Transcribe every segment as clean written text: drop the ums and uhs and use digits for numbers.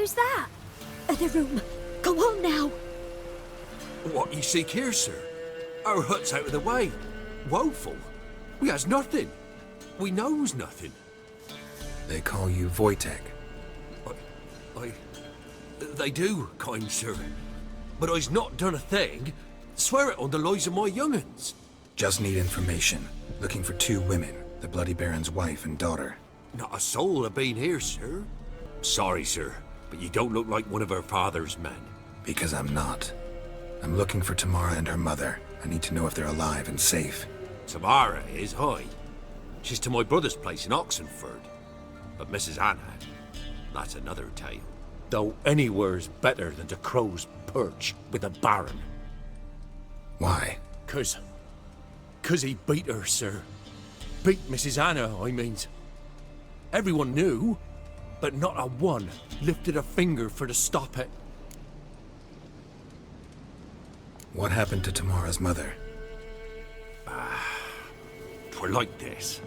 Who's that? The room. Go on now. What you seek here, sir? Our hut's out of the way. Woeful. We has nothing. We knows nothing. They call you Wojtek. They do, kind sir. But I's not done a thing. Swear it on the lives of my young'uns. Just need information. Looking for 2 women, the Bloody Baron's wife and daughter. Not a soul have been here, sir. Sorry, sir, but you don't look like one of her father's men. Because I'm not. I'm looking for Tamara and her mother. I need to know if they're alive and safe. Tamara is, hi. She's to my brother's place in Oxenford. But Mrs. Anna, that's another tale. Though anywhere's better than the Crow's Perch with the Baron. Why? 'Cause he beat her, sir. Beat Mrs. Anna, I means. Everyone knew, but not a one lifted a finger for to stop it. What happened to Tamara's mother? 'Twere like this.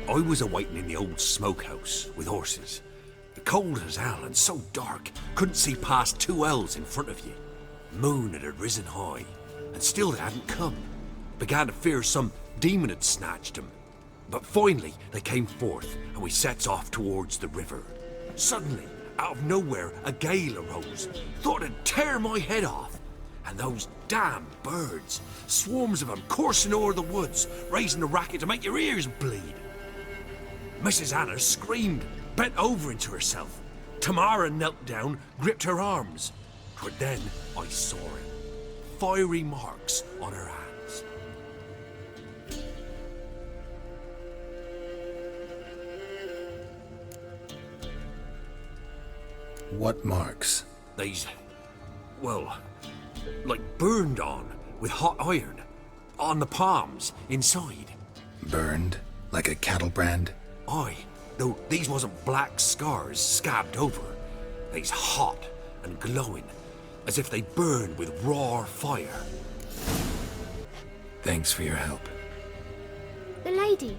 I was awaiting in the old smokehouse with horses. Cold as hell and so dark, couldn't see past 2 ells in front of you. Moon had risen high, and still they hadn't come. Began to fear some demon had snatched them. But finally they came forth, and we sets off towards the river. Suddenly, out of nowhere, a gale arose. Thought it'd tear my head off. And those damn birds, swarms of them coursing o'er the woods, raising a racket to make your ears bleed. Mrs. Anna screamed, bent over into herself. Tamara knelt down, gripped her arms. But then I saw it. Fiery marks on her hands. What marks? These, well, like burned on with hot iron. On the palms, inside. Burned? Like a cattle brand? Aye, though these wasn't black scars scabbed over. They's hot and glowing, as if they burned with raw fire. Thanks for your help. The lady.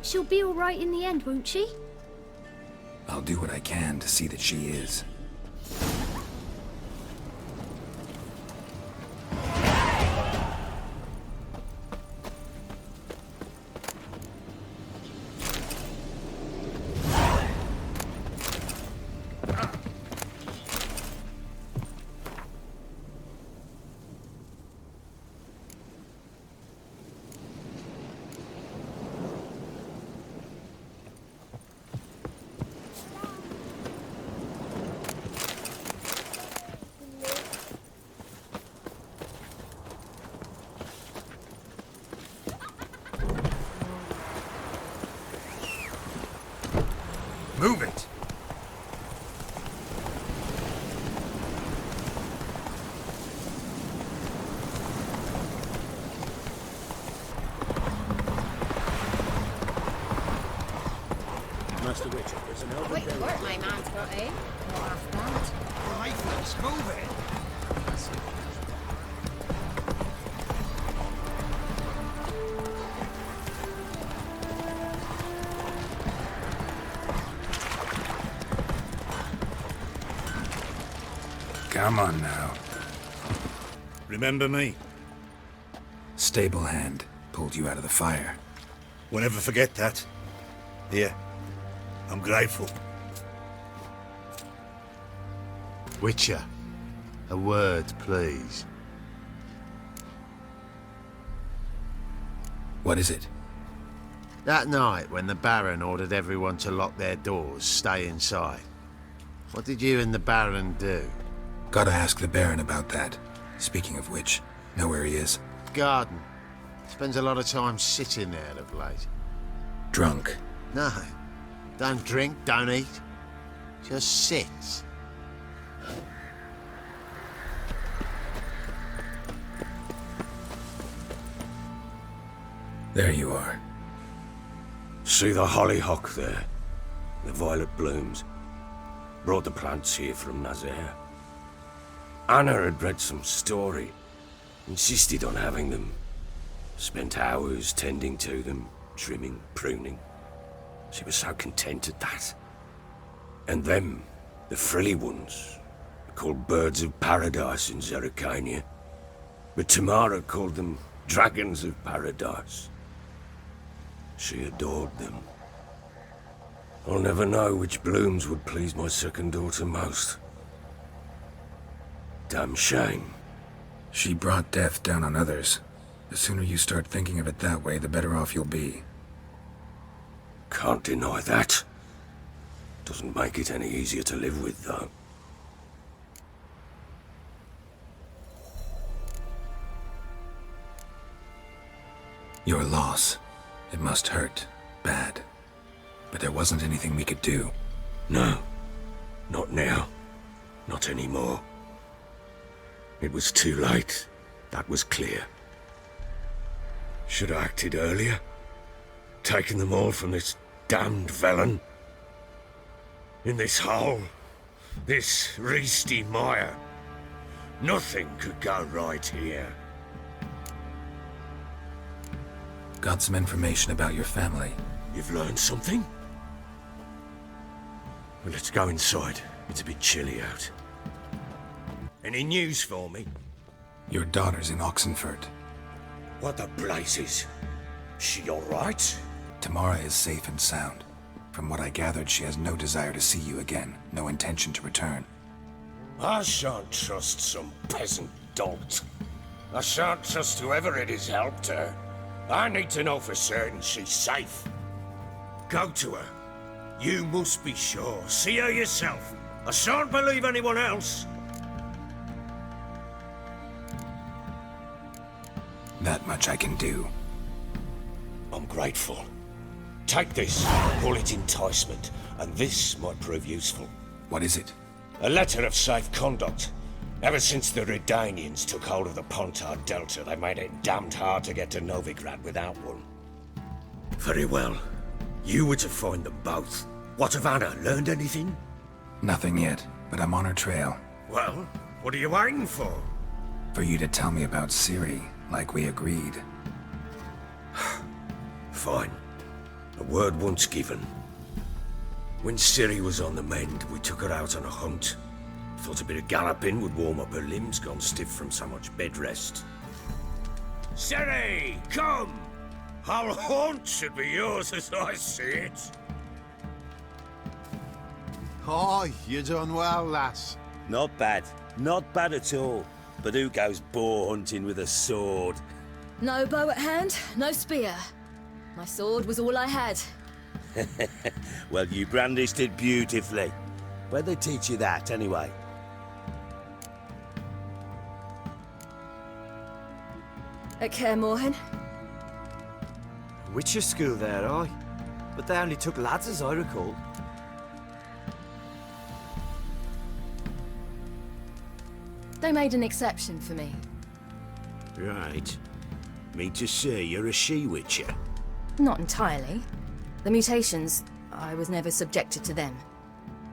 She'll be all right in the end, won't she? I'll do what I can to see that she is. Move it! Master Witcher, there's an elven Quick work my man's got, eh? Not half bad. Right, let's move it. Come on now. Remember me? Stable hand pulled you out of the fire. Won't ever forget that. Here, I'm grateful. Witcher, a word, please. What is it? That night when the Baron ordered everyone to lock their doors, stay inside, what did you and the Baron do? Gotta ask the Baron about that. Speaking of which, know where he is? Garden. Spends a lot of time sitting there of late. Drunk. No. Don't drink, don't eat. Just sits. There you are. See the hollyhock there? The violet blooms. Brought the plants here from Nazaire. Anna had read some story. Insisted on having them. Spent hours tending to them, trimming, pruning. She was so content at that. And them, The frilly ones are called birds of paradise in Zerrikania, but Tamara called them dragons of paradise. She adored them. I'll never know which blooms would please my second daughter most. Damn shame. She brought death down on others. The sooner you start thinking of it that way, the better off you'll be. Can't deny that. Doesn't make it any easier to live with, though. Your loss. It must hurt. Bad. But there wasn't anything we could do. No. Not now. Not anymore. It was too late. That was clear. Should have acted earlier. Taken them all from this damned Velen. In this hole. This reesty mire. Nothing could go right here. Got some information about your family. You've learned something? Well, let's go inside. It's a bit chilly out. Any news for me? Your daughter's in Oxenford. What the blazes? She all right? Tamara is safe and sound. From what I gathered, she has no desire to see you again. No intention to return. I shan't trust some peasant dolt. I shan't trust whoever it is helped her. I need to know for certain she's safe. Go to her. You must be sure. See her yourself. I shan't believe anyone else. That much I can do. I'm grateful. Take this, call it enticement, and this might prove useful. What is it? A letter of safe conduct. Ever since the Redanians took hold of the Pontard Delta, they made it damned hard to get to Novigrad without one. Very well. You were to find them both. What of Anna? Learned anything? Nothing yet, but I'm on her trail. Well, what are you waiting for? For you to tell me about CIRI, like we agreed. Fine. A word once given. When CIRI was on the mend, we took her out on a hunt. Thought a bit of galloping would warm up her limbs, gone stiff from so much bed rest. CIRI, come! Our haunt should be yours as I see it. Oh, you done well, lass. Not bad. Not bad at all. But who goes boar hunting with a sword? No bow at hand, no spear. My sword was all I had. Well, you brandished it beautifully. Where'd they teach you that, anyway? At Kaer Morhen. Witcher school there, aye. But they only took lads, as I recall. They made an exception for me. Right. Mean to say you're a she-witcher? Not entirely. The mutations, I was never subjected to them.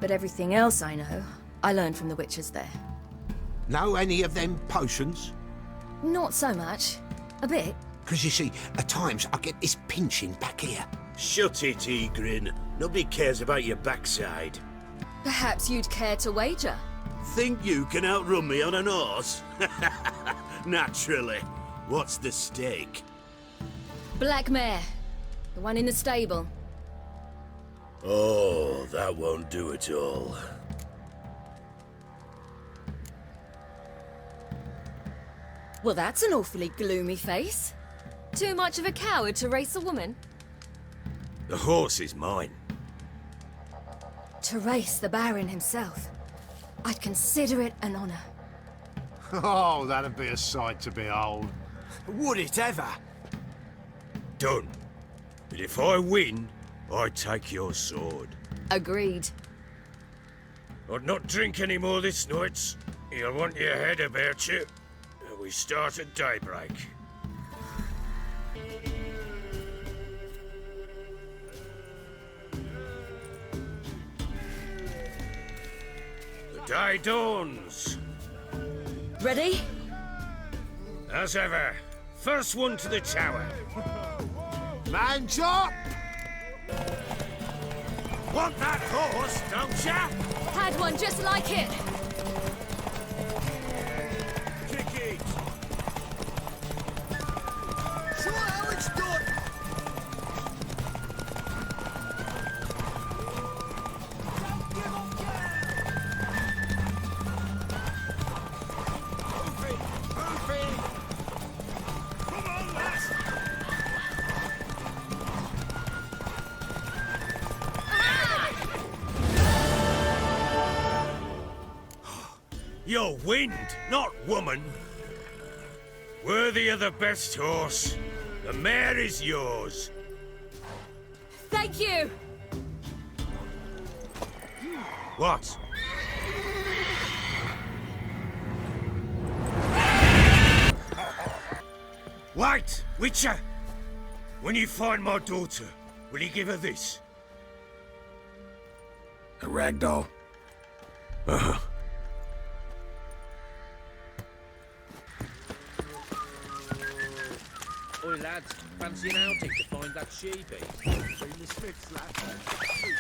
But everything else I know, I learned from the witchers there. Know any of them potions? Not so much. A bit. Because you see, at times I get this pinching back here. Shut it, Egrin. Nobody cares about your backside. Perhaps you'd care to wager? Think you can outrun me on an horse? Naturally. What's the stake? Black mare. The one in the stable. Oh, that won't do it all. Well, that's an awfully gloomy face. Too much of a coward to race a woman. The horse is mine. To race the Baron himself. I'd consider it an honor. Oh, that'd be a sight to behold. Would it ever? Done. But if I win, I take your sword. Agreed. I'd not drink any more this night. You'll want your head about you. We start at daybreak. The day dawns. Ready? As ever, first one to the tower. Man chop! Want that horse, don't ya? Had one just like it. Kick it! Show how it's done! You're wind, not woman. Worthy of the best horse. The mare is yours. Thank you. What? Wait, Witcher! When you find my daughter, will you give her this? A rag doll. Oi lads, fancy an outing to find that sheepy? Seen the Smiths, lad.